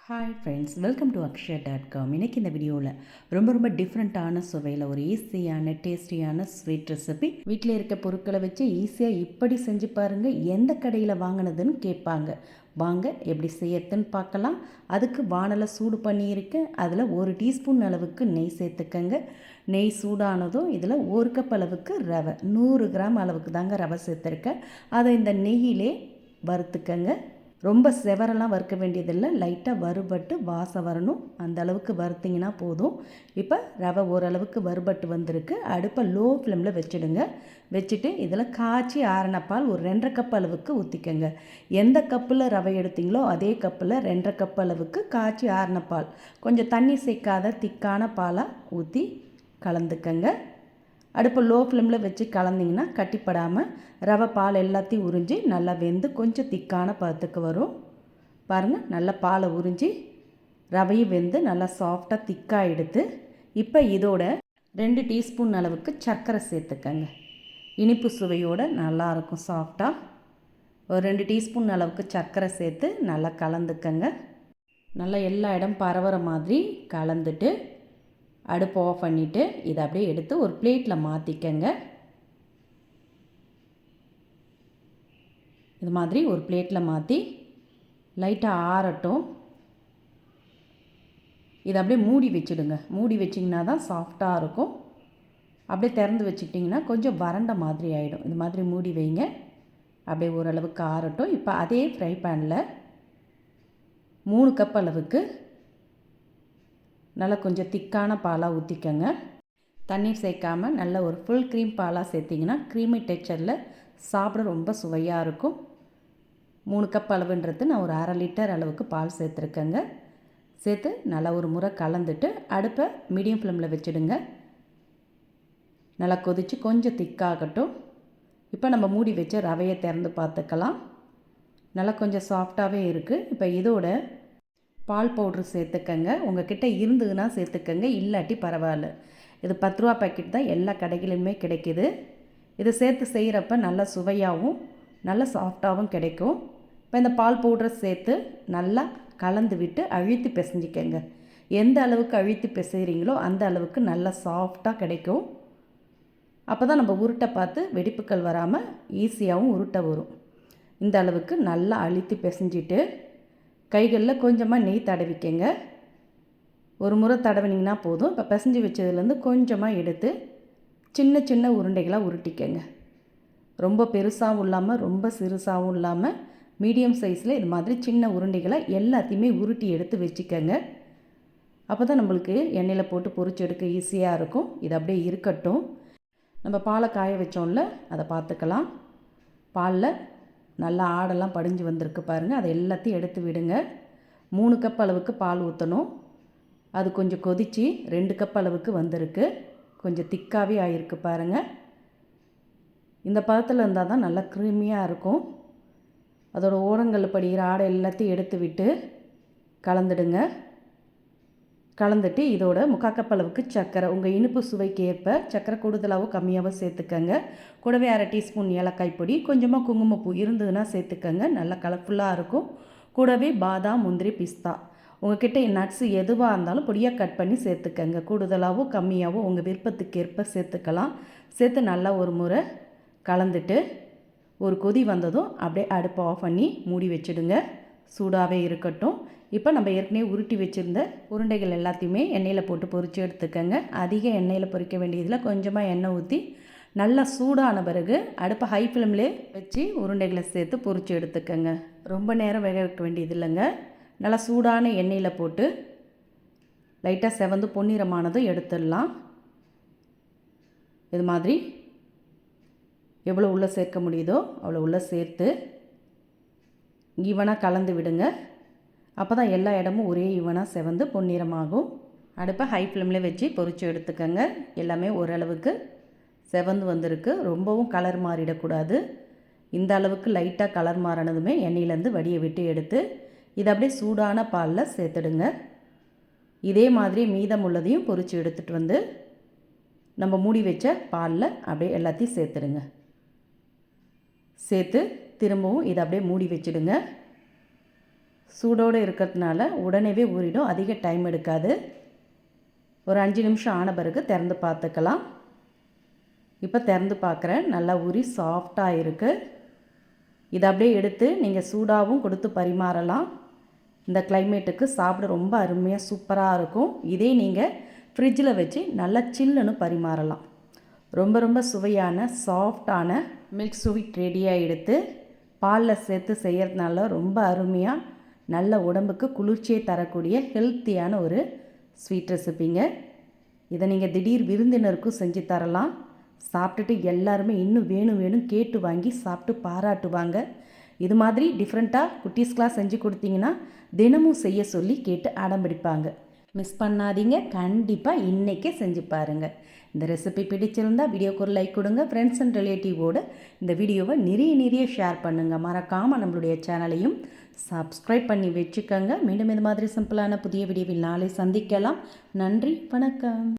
Hi friends, welcome to அக்ஷயா.com. இன்றைக்கி இந்த வீடியோவில் ரொம்ப டிஃப்ரெண்ட்டான சுவையில் ஒரு ஈஸியான டேஸ்டியான ஸ்வீட் ரெசிபி. வீட்டில் இருக்க பொருட்களை வச்சு ஈஸியாக இப்படி செஞ்சு பாருங்கள். எந்த கடையில் வாங்கினதுன்னு கேட்பாங்க. வாங்க எப்படி செய்யறதுன்னு பார்க்கலாம். அதுக்கு வானலை சூடு பண்ணியிருக்கேன். அதில் 1 டீஸ்பூன் அளவுக்கு நெய் சேர்த்துக்கங்க. நெய் சூடானதும் இதில் 1 கப் அளவுக்கு ரவை, 100 கிராம் அளவுக்கு தாங்க ரவை சேர்த்துருக்கேன். அதை இந்த நெய்யிலே வறுத்துக்கங்க. ரொம்ப செவரெல்லாம் வறுக்க வேண்டியதில்லை, லைட்டாக வறுபட்டு வாசம் வரணும், அந்த அளவுக்கு வறுத்திங்கன்னா போதும். இப்போ ரவை ஓரளவுக்கு வறுபட்டு வந்திருக்கு. அடுப்பை லோ ஃப்ளேமில் வச்சுடுங்க. வச்சுட்டு இதில் காய்ச்சி ஆறின பால் ஒரு 2.5 கப் அளவுக்கு ஊற்றிக்கங்க. எந்த கப்பில் ரவை எடுத்தீங்களோ அதே கப்பில் 2.5 கப் அளவுக்கு காய்ச்சி ஆறின பால், கொஞ்சம் தண்ணி சேர்க்காத திக்கான பாலாக ஊற்றி கலந்துக்கங்க. அடுப்பு லோ ஃப்ளேமில் வச்சு கலந்திங்கன்னா கட்டிப்படாமல் ரவை பால் எல்லாத்தையும் உறிஞ்சி நல்லா வெந்து கொஞ்சம் திக்கான பதத்துக்கு வரும். பாருங்கள், நல்லா பாலை உறிஞ்சி ரவையும் வெந்து நல்லா சாஃப்டாக திக்காக எடுத்து இப்போ இதோட 2 டீஸ்பூன் அளவுக்கு சர்க்கரை சேர்த்துக்கங்க. இனிப்பு சுவையோடு நல்லாயிருக்கும் சாஃப்டாக. ஒரு 2 டீஸ்பூன் அளவுக்கு சர்க்கரை சேர்த்து நல்லா கலந்துக்கங்க. நல்லா எல்லா இடம் பரவுற மாதிரி கலந்துட்டு அடுப்பு ஆஃப் பண்ணிவிட்டு இதை அப்படியே எடுத்து ஒரு பிளேட்டில் மாற்றிக்கங்க. இது மாதிரி ஒரு பிளேட்டில் மாற்றி லைட்டாக ஆறட்டும். இதை அப்படியே மூடி வச்சுடுங்க. மூடி வச்சிங்கன்னா தான் சாஃப்டாக இருக்கும். அப்படியே திறந்து வச்சுக்கிட்டிங்கன்னா கொஞ்சம் வறண்ட மாதிரி ஆகிடும். இது மாதிரி மூடி வைங்க. அப்படியே ஓரளவுக்கு ஆறட்டும். இப்போ அதே ஃப்ரை பேனில் 3 கப் அளவுக்கு நல்லா கொஞ்சம் திக்கான பாலாக ஊற்றிக்கங்க. தண்ணீர் சேர்க்காமல் நல்ல ஒரு ஃபுல் க்ரீம் பாலாக சேர்த்திங்கன்னா க்ரீமி டெக்ஸ்சரில் சாப்பிட ரொம்ப சுவையாக இருக்கும். 3 கப் அளவுன்றது நான் ஒரு 1/2 லிட்டர் அளவுக்கு பால் சேர்த்துருக்கேங்க. சேர்த்து நல்லா ஒரு முறை கலந்துட்டு அடுப்பை மீடியம் ஃப்ளேமில் வச்சுடுங்க. நல்லா கொதித்து கொஞ்சம் திக்காகட்டும். இப்போ நம்ம மூடி வச்சு ரவையை திறந்து பார்த்துக்கலாம். நல்லா கொஞ்சம் சாஃப்டாகவே இருக்குது. இப்போ இதோட பால் பவுட்ரு சேர்த்துக்கங்க. உங்கள் கிட்டே இருந்ததுன்னா சேர்த்துக்கங்க, இல்லாட்டி பரவாயில்ல. இது 10 ரூபா பாக்கெட் தான், எல்லா கடைகளிலுமே கிடைக்கிது. இது சேர்த்து செய்கிறப்ப நல்லா சுவையாகவும் நல்லா சாஃப்டாகவும் கிடைக்கும். இப்போ இந்த பால் பவுடரை சேர்த்து நல்லா கலந்து விட்டு அழுத்தி பிசைஞ்சிக்கங்க. எந்த அளவுக்கு அழுத்தி பிசைகிறீங்களோ அந்த அளவுக்கு நல்லா சாஃப்டாக கிடைக்கும். அப்போ தான் நம்ம உருட்டை பார்த்து வெடிப்புக்கள் வராமல் ஈஸியாகவும் உருட்டை வரும். இந்த அளவுக்கு நல்லா அழுத்தி பிசைஞ்சிட்டு கைகளில் கொஞ்சமாக நெய் தடவிக்கங்க. ஒரு முறை தடவினிங்கன்னா போதும். இப்போ பிசைஞ்சு வச்சதுலேருந்து கொஞ்சமாக எடுத்து சின்ன சின்ன உருண்டைகளாக உருட்டிக்கங்க. ரொம்ப பெருசாகவும் இல்லாமல் ரொம்ப சிறுசாகவும் இல்லாமல் மீடியம் சைஸில் இது மாதிரி சின்ன உருண்டைகளை எல்லாத்தையுமே உருட்டி எடுத்து வச்சுக்கங்க. அப்போ தான் நம்மளுக்கு எண்ணெயில் போட்டு பொரிச்சு எடுக்க ஈஸியாக இருக்கும். இது அப்படியே இருக்கட்டும். நம்ம பாலை காய வச்சோம்ல, அதை பார்த்துக்கலாம். பாலில் நல்லா ஆடெல்லாம் படிஞ்சு வந்திருக்கு பாருங்கள். அதை எல்லாத்தையும் எடுத்து விடுங்க. 3 கப் அளவுக்கு பால் ஊற்றணும். அது கொஞ்சம் கொதித்து 2 கப் அளவுக்கு வந்திருக்கு. கொஞ்சம் திக்காகவே ஆகிருக்கு பாருங்கள். இந்த பதத்தில் இருந்தால் தான் நல்லா க்ரீமியாக இருக்கும். அதோட ஓரங்களில் படிகிற ஆடை எல்லாத்தையும் எடுத்து விட்டு கலந்துடுங்க. கலந்துட்டு இதோட 3/4 கப் அளவுக்கு சர்க்கரை, உங்கள் இனிப்பு சுவைக்கு ஏற்ப சர்க்கரை கூடுதலாகவும் கம்மியாகவும் சேர்த்துக்கங்க. கூடவே 1/2 டீஸ்பூன் ஏலக்காய் பொடி, கொஞ்சமாக குங்குமப்பூ இருந்ததுன்னா சேர்த்துக்கங்க. நல்லா கலர்ஃபுல்லாக இருக்கும். கூடவே பாதாம், முந்திரி, பிஸ்தா, உங்கள்கிட்ட நட்ஸு எதுவாக இருந்தாலும் பொடியாக கட் பண்ணி சேர்த்துக்கங்க. கூடுதலாகவும் கம்மியாகவும் உங்கள் விருப்பத்துக்கு ஏற்ப சேர்த்துக்கலாம். சேர்த்து நல்லா ஒரு முறை கலந்துட்டு ஒரு கொதி வந்ததும் அப்படியே அடுப்பை ஆஃப் பண்ணி மூடி வச்சுடுங்க. சூடாகவே இருக்கட்டும். இப்போ நம்ம ஏற்கனவே உருட்டி வச்சுருந்த உருண்டைகள் எல்லாத்தையுமே எண்ணெயில் போட்டு பொரித்து எடுத்துக்கங்க. அதிக எண்ணெயில் பொரிக்க வேண்டியதில் கொஞ்சமாக எண்ணெய் ஊற்றி நல்லா சூடான பிறகு அடுப்பை ஹை ஃப்ளேம்லே வச்சு உருண்டைகளை சேர்த்து பொரித்து எடுத்துக்கங்க. ரொம்ப நேரம் வேக வைக்க வேண்டியது இல்லைங்க. நல்லா சூடான எண்ணெயில் போட்டு லைட்டாக செவந்து பொன்னிறமானதும் எடுத்துடலாம். இது மாதிரி எவ்வளோ உள்ளே சேர்க்க முடியுதோ அவ்வளோ உள்ளே சேர்த்து ஈவனாக கலந்து விடுங்க. அப்போ தான் எல்லா இடமும் ஒரே ஈவனாக செவந்து பொன்னிறமாகும். அடுப்பை ஹை ஃப்ளேமில் வச்சு பொரித்து எடுத்துக்கங்க. எல்லாமே ஓரளவுக்கு செவந்து வந்திருக்கு. ரொம்பவும் கலர் மாறிடக்கூடாது. இந்த அளவுக்கு லைட்டாக கலர் மாறினதுமே எண்ணெயிலேருந்து வடியை விட்டு எடுத்து இதை அப்படியே சூடான பாலில் சேர்த்துடுங்க. இதே மாதிரி மீதம் உள்ளதையும் பொரித்து எடுத்துகிட்டு வந்து நம்ம மூடி வச்ச பாலில் அப்படியே எல்லாத்தையும் சேர்த்துடுங்க. சேர்த்து திரும்பவும் இதை அப்படியே மூடி வச்சுடுங்க. சூடோடு இருக்கிறதுனால உடனேவே ஊறிடும், அதிக டைம் எடுக்காது. ஒரு 5 நிமிஷம் ஆன பிறகு திறந்து பார்த்துக்கலாம். இப்போ திறந்து பார்க்குறேன், நல்லா ஊறி சாஃப்டாக இருக்குது. இதை அப்படியே எடுத்து நீங்கள் சூடாகவும் கொடுத்து பரிமாறலாம். இந்த கிளைமேட்டுக்கு சாப்பிட ரொம்ப அருமையாக சூப்பராக இருக்கும். இதே நீங்கள் ஃப்ரிட்ஜில் வச்சு நல்லா சில்லுன்னு பரிமாறலாம். ரொம்ப ரொம்ப சுவையான சாஃப்டான மில்க் ஸ்வீட் ரெடியாக எடுத்து பாலில் சேர்த்து செய்கிறதுனால ரொம்ப அருமையாக நல்ல உடம்புக்கு குளிர்ச்சியை தரக்கூடிய ஹெல்த்தியான ஒரு ஸ்வீட் ரெசிப்பிங்க. இதை நீங்கள் திடீர் விருந்தினருக்கும் செஞ்சு தரலாம். சாப்பிட்டுட்டு எல்லாருமே இன்னும் வேணும் வேணும் கேட்டு வாங்கி சாப்பிட்டு பாராட்டுவாங்க. இது மாதிரி டிஃப்ரெண்ட்டாக குட்டீஸ்க்கெலாம் செஞ்சு கொடுத்தீங்கன்னா தினமும் செய்ய சொல்லி கேட்டு அடம்பிடிப்பாங்க. மிஸ் பண்ணாதீங்க, கண்டிப்பாக இன்றைக்கே செஞ்சு பாருங்கள். இந்த ரெசிபி பிடிச்சிருந்தால் வீடியோக்கு ஒரு லைக் கொடுங்க. ஃப்ரெண்ட்ஸ் அண்ட் ரிலேட்டிவோடு இந்த வீடியோவை நிறைய ஷேர் பண்ணுங்கள். மறக்காமல் நம்மளுடைய சேனலையும் சப்ஸ்கிரைப் பண்ணி வச்சுக்கோங்க. மீண்டும் இது மாதிரி சிம்பிளான புதிய வீடியோவில் நாளை சந்திக்கலாம். நன்றி, வணக்கம்.